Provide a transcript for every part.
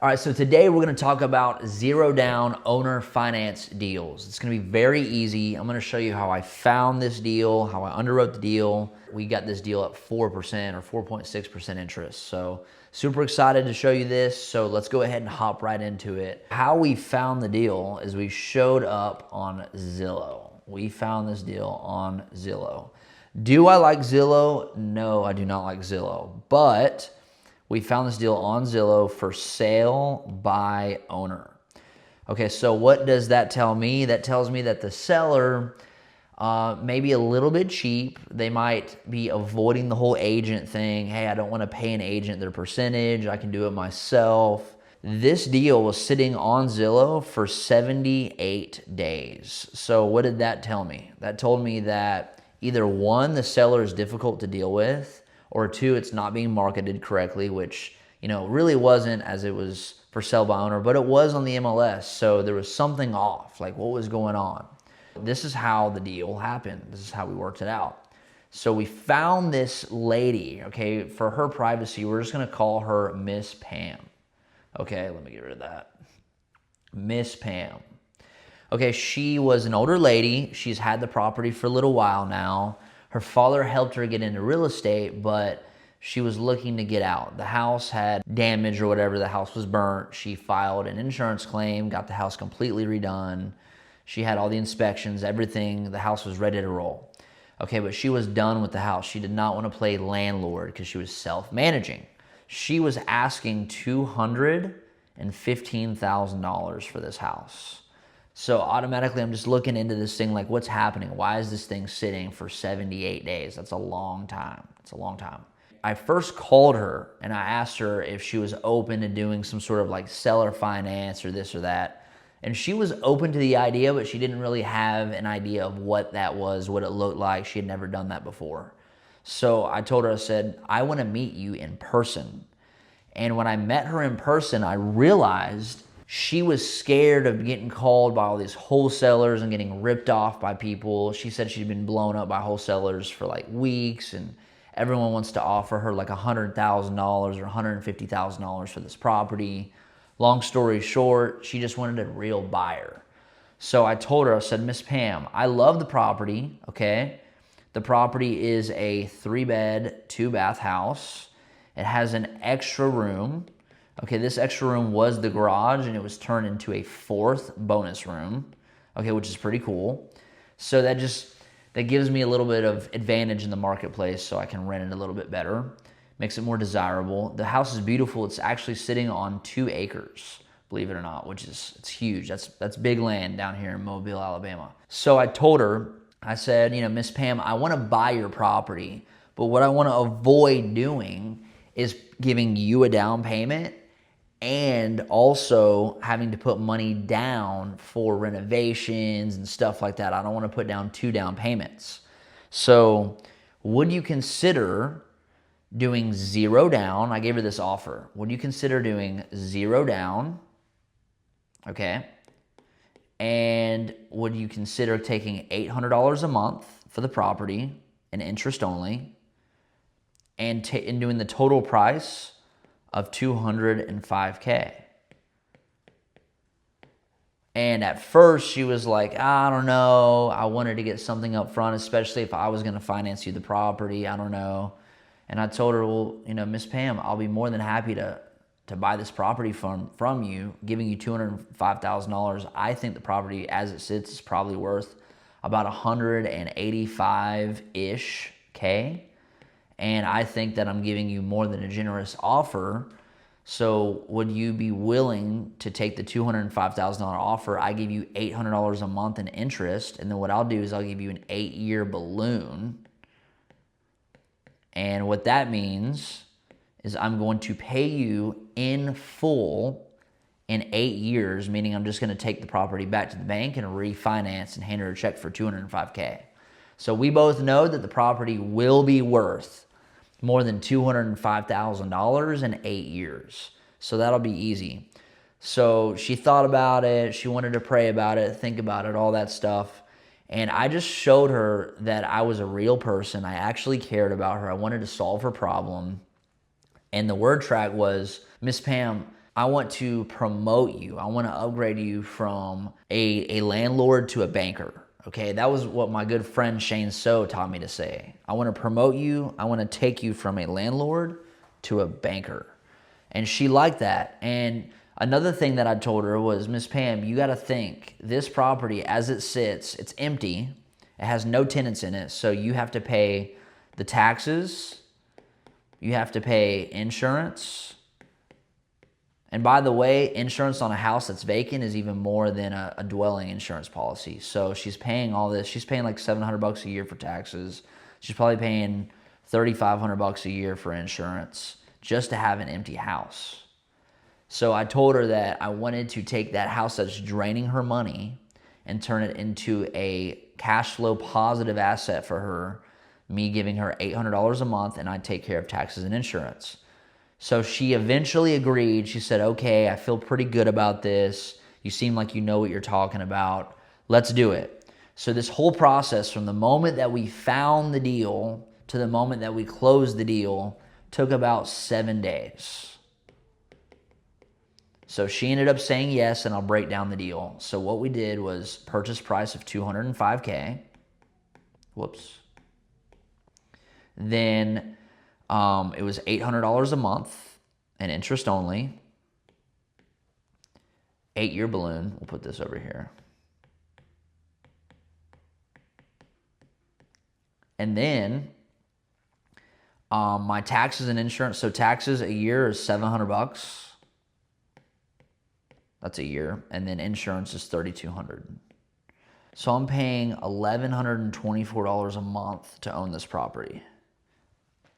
All right, so today we're going to talk about zero down owner finance deals. It's going to be very easy. I'm going to show you how I found this deal, how I underwrote the deal. We got this deal at 4% or 4.6% interest. So super excited to show you this. So let's go ahead and hop right into it. How we found the deal is we showed up on Zillow. We found this deal on Zillow. Do I like Zillow? No, I do not like Zillow, but we found this deal on Zillow for sale by owner. Okay, so what does that tell me? That tells me that the seller may be a little bit cheap. They might be avoiding the whole agent thing. Hey, I don't want to pay an agent their percentage. I can do it myself. This deal was sitting on Zillow for 78 days. So what did that tell me? That told me that either one, the seller is difficult to deal with, or two, it's not being marketed correctly, which, really wasn't, as it was for sale by owner, but it was on the MLS. So there was something off, like what was going on? This is how the deal happened. This is how we worked it out. So we found this lady, okay, for her privacy, we're just gonna call her Miss Pam. Okay, let me get rid of that. Miss Pam. Okay, she was an older lady. She's had the property for a little while now. Her father helped her get into real estate, but she was looking to get out. The house had damage or whatever. The house was burnt. She filed an insurance claim, got the house completely redone. She had all the inspections, everything. The house was ready to roll. Okay, but she was done with the house. She did not want to play landlord because she was self-managing. She was asking $215,000 for this house. So automatically I'm just looking into this thing like, what's happening? Why is this thing sitting for 78 days? That's a long time. It's a long time. I first called her and I asked her if she was open to doing some sort of like seller finance or this or that. And she was open to the idea, but she didn't really have an idea of what that was, what it looked like. She had never done that before. So I told her, I said, I want to meet you in person. And when I met her in person, I realized she was scared of getting called by all these wholesalers and getting ripped off by people. She said she'd been blown up by wholesalers for like weeks, and everyone wants to offer her like $100,000 or $150,000 for this property. Long story short, she just wanted a real buyer. So I told her, I said, Miss Pam, I love the property, okay? The property is a 3-bed, 2-bath house. It has an extra room. Okay, this extra room was the garage and it was turned into a 4th bonus room, okay, which is pretty cool. So that gives me a little bit of advantage in the marketplace so I can rent it a little bit better. Makes it more desirable. The house is beautiful. It's actually sitting on 2 acres, believe it or not, it's huge. That's big land down here in Mobile, Alabama. So I told her, I said, Miss Pam, I want to buy your property, but what I want to avoid doing is giving you a down payment and also having to put money down for renovations and stuff like that. I don't want to put down 2 down payments. So would you consider doing 0 down? I gave her this offer. Would you consider doing 0 down? Okay. And would you consider taking $800 a month for the property and interest only and doing the total price of $205K? And at first she was like, I don't know. I wanted to get something up front, especially if I was going to finance you the property. I don't know. And I told her, well, Miss Pam, I'll be more than happy to buy this property from you, giving you $205,000. I think the property as it sits is probably worth about 185-ish K. And I think that I'm giving you more than a generous offer. So would you be willing to take the $205,000 offer? I give you $800 a month in interest. And then what I'll do is I'll give you an 8-year balloon. And what that means is I'm going to pay you in full in 8 years, meaning I'm just going to take the property back to the bank and refinance and hand her a check for $205K. So we both know that the property will be worth more than $205,000 in 8 years. So that'll be easy. So she thought about it. She wanted to pray about it, think about it, all that stuff. And I just showed her that I was a real person. I actually cared about her. I wanted to solve her problem. And the word track was, Miss Pam, I want to promote you. I want to upgrade you from a landlord to a banker. Okay, that was what my good friend Shane So taught me to say. I want to promote you. I want to take you from a landlord to a banker. And she liked that. And another thing that I told her was, Miss Pam, you got to think this property as it sits, it's empty. It has no tenants in it. So you have to pay the taxes. You have to pay insurance. And by the way, insurance on a house that's vacant is even more than a dwelling insurance policy. So she's paying all this. She's paying like $700 a year for taxes. She's probably paying $3,500 a year for insurance just to have an empty house. So I told her that I wanted to take that house that's draining her money and turn it into a cash flow positive asset for her, me giving her $800 a month, and I'd take care of taxes and insurance. So she eventually agreed. She said, okay, I feel pretty good about this. You seem like you know what you're talking about. Let's do it. So this whole process from the moment that we found the deal to the moment that we closed the deal took about 7 days. So she ended up saying yes, and I'll break down the deal. So what we did was purchase price of $205K. Whoops. Then it was $800 a month and interest only. 8-year balloon. We'll put this over here. And then my taxes and insurance. So taxes a year is $700. That's a year. And then insurance is $3,200. So I'm paying $1,124 a month to own this property.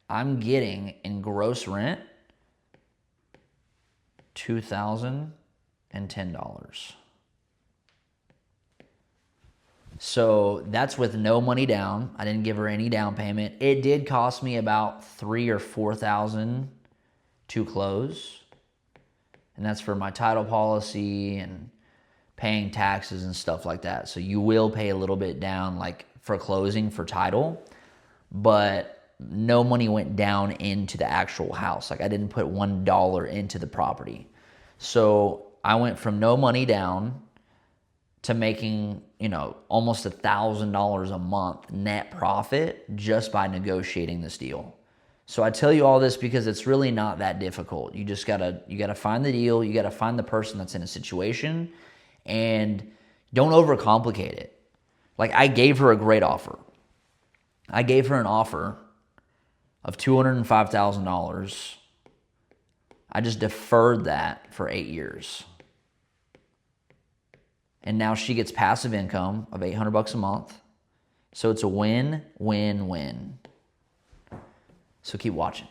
I'm getting in gross rent $2,010. So that's with no money down. I didn't give her any down payment. It did cost me about $3,000 or $4,000 to close. And that's for my title policy and paying taxes and stuff like that. So you will pay a little bit down like for closing for title, but no money went down into the actual house. Like I didn't put $1 into the property. So I went from no money down to making, almost $1,000 a month net profit just by negotiating this deal. So I tell you all this because it's really not that difficult. You just gotta find the deal. You gotta find the person that's in a situation, and don't overcomplicate it. Like I gave her a great offer. I gave her an offer of $205,000. I just deferred that for 8 years. And now she gets passive income of $800 a month. So it's a win, win, win. So keep watching.